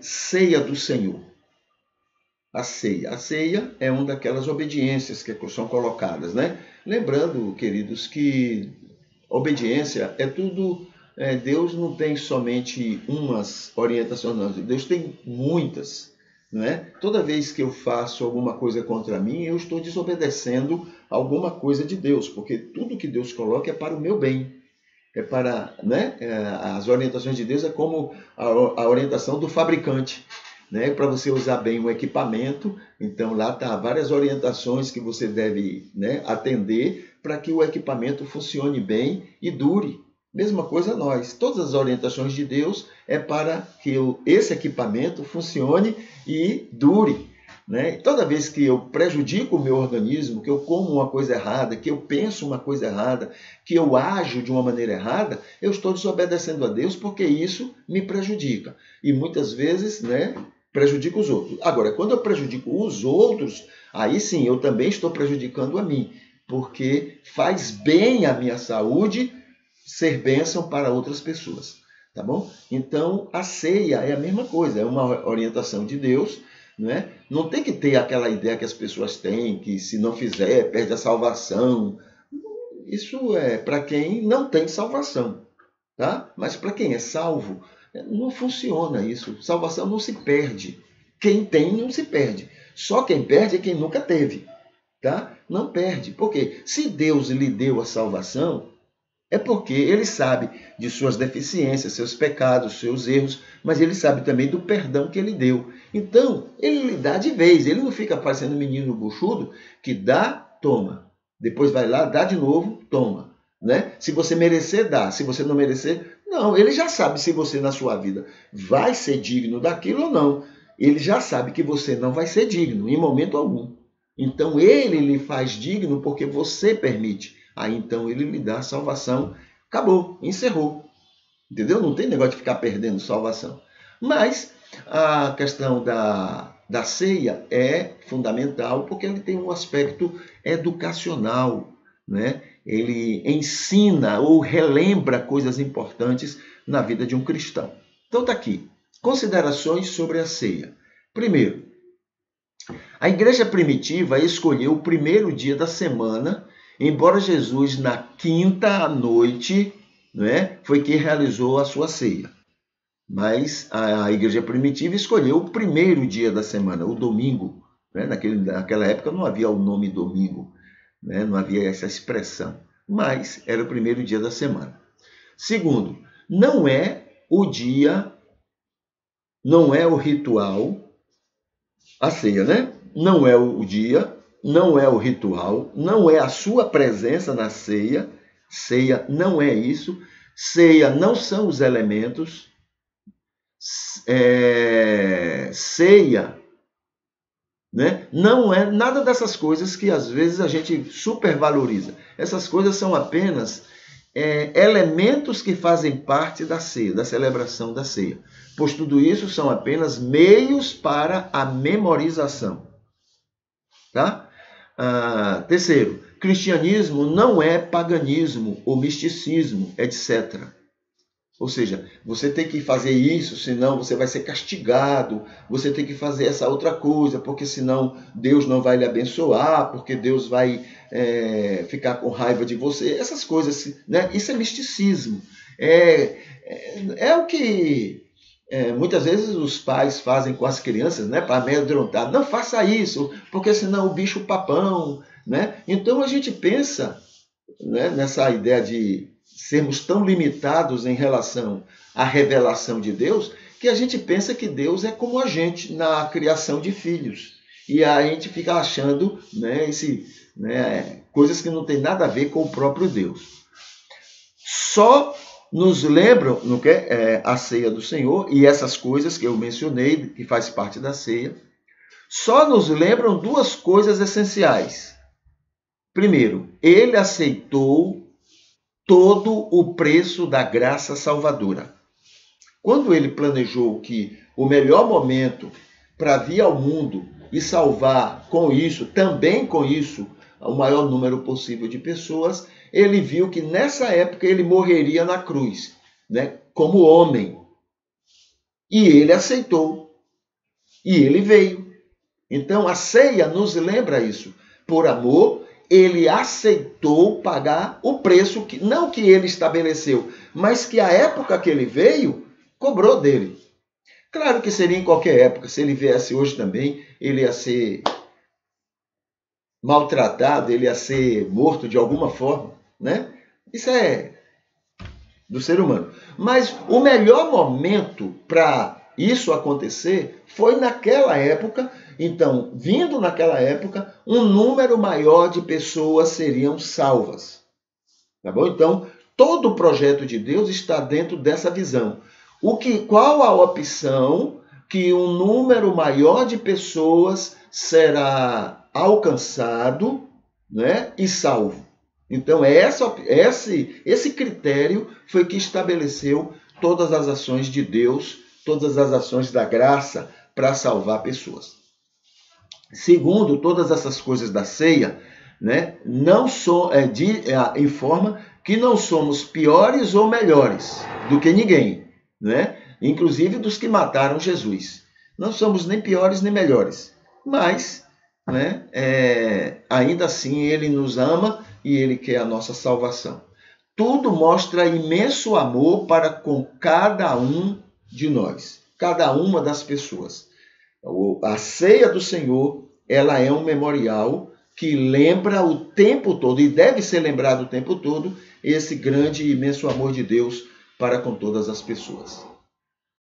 ceia do Senhor. A ceia. A ceia é uma daquelas obediências que são colocadas, né? Lembrando, queridos, que obediência é tudo. Deus não tem somente umas orientações, não. Deus tem muitas, não é? Toda vez que eu faço alguma coisa contra mim, eu estou desobedecendo alguma coisa de Deus, porque tudo que Deus coloca é para o meu bem. É para, né? As orientações de Deus é como a orientação do fabricante, né? Para você usar bem o equipamento. Então lá tá várias orientações que você deve, né, atender para que o equipamento funcione bem e dure. Mesma coisa nós. Todas as orientações de Deus é para que esse equipamento funcione e dure. Né? Toda vez que eu prejudico o meu organismo, que eu como uma coisa errada, que eu penso uma coisa errada, que eu ajo de uma maneira errada, eu estou desobedecendo a Deus porque isso me prejudica. E muitas vezes, né, prejudica os outros. Agora, quando eu prejudico os outros, aí sim, eu também estou prejudicando a mim, porque faz bem à minha saúde ser bênção para outras pessoas. Tá bom? Então, a ceia é a mesma coisa, é uma orientação de Deus. Não tem que ter aquela ideia que as pessoas têm, que se não fizer, perde a salvação. Isso é para quem não tem salvação. Tá? Mas para quem é salvo, não funciona isso. Salvação não se perde. Quem tem não se perde. Só quem perde é quem nunca teve. Tá? Não perde. Por quê? Se Deus lhe deu a salvação, é porque ele sabe de suas deficiências, seus pecados, seus erros, mas ele sabe também do perdão que ele deu. Então, ele lhe dá de vez. Ele não fica parecendo um menino buchudo que dá, toma. Depois vai lá, dá de novo, toma. Né? Se você merecer, dá. Se você não merecer, não. Ele já sabe se você na sua vida vai ser digno daquilo ou não. Ele já sabe que você não vai ser digno em momento algum. Então, ele lhe faz digno porque você permite. Aí então ele lhe dá a salvação. Acabou, encerrou. Entendeu? Não tem negócio de ficar perdendo salvação. Mas a questão da ceia é fundamental porque ele tem um aspecto educacional, né? Ele ensina ou relembra coisas importantes na vida de um cristão. Então está aqui. Considerações sobre a ceia. Primeiro, a igreja primitiva escolheu o primeiro dia da semana, embora Jesus, na quinta à noite, foi que realizou a sua ceia. Mas a igreja primitiva escolheu o primeiro dia da semana, o domingo. Naquela época não havia o nome domingo, não havia essa expressão, mas era o primeiro dia da semana. Segundo, não é o dia, não é o ritual, a ceia, né? Não é o dia, não é o ritual, não é a sua presença na ceia. Ceia não é isso. Ceia não são os elementos. Ceia, não é nada dessas coisas que às vezes a gente supervaloriza. Essas coisas são apenas elementos que fazem parte da ceia, da celebração da ceia. Pois tudo isso são apenas meios para a memorização. Tá? Terceiro, cristianismo não é paganismo ou misticismo, etc. Ou seja, você tem que fazer isso, senão você vai ser castigado. Você tem que fazer essa outra coisa, porque senão Deus não vai lhe abençoar, porque Deus vai ficar com raiva de você. Essas coisas, né? Isso é misticismo. É o que muitas vezes os pais fazem com as crianças, né? Para amedrontar. Não faça isso, porque senão o bicho papão. Né? Então a gente pensa, né, nessa ideia de sermos tão limitados em relação à revelação de Deus, que a gente pensa que Deus é como a gente na criação de filhos. E a gente fica achando, coisas que não tem nada a ver com o próprio Deus. Só nos lembram a ceia do Senhor, e essas coisas que eu mencionei, que faz parte da ceia, só nos lembram duas coisas essenciais. Primeiro, ele aceitou todo o preço da graça salvadora. Quando ele planejou que o melhor momento para vir ao mundo e salvar também com isso, o maior número possível de pessoas, ele viu que nessa época ele morreria na cruz, como homem. E ele aceitou. E ele veio. Então a ceia nos lembra isso. Por amor, ele aceitou pagar o preço, que não que ele estabeleceu, mas que a época que ele veio, cobrou dele. Claro que seria em qualquer época. Se ele viesse hoje também, ele ia ser maltratado, ele ia ser morto de alguma forma, né? Isso é do ser humano. Mas o melhor momento para isso acontecer foi naquela época. Então, vindo naquela época, um número maior de pessoas seriam salvas. Tá bom? Então, todo o projeto de Deus está dentro dessa visão. Qual a opção que um número maior de pessoas será alcançado, né, e salvo? Então, esse critério foi que estabeleceu todas as ações de Deus, todas as ações da graça para salvar pessoas. Segundo, todas essas coisas da ceia, né, informa que não somos piores ou melhores do que ninguém, né? Inclusive dos que mataram Jesus. Não somos nem piores nem melhores, mas, né, ainda assim ele nos ama e ele quer a nossa salvação. Tudo mostra imenso amor para com cada um de nós, cada uma das pessoas. A ceia do Senhor, ela é um memorial que lembra o tempo todo, e deve ser lembrado o tempo todo, esse grande e imenso amor de Deus para com todas as pessoas.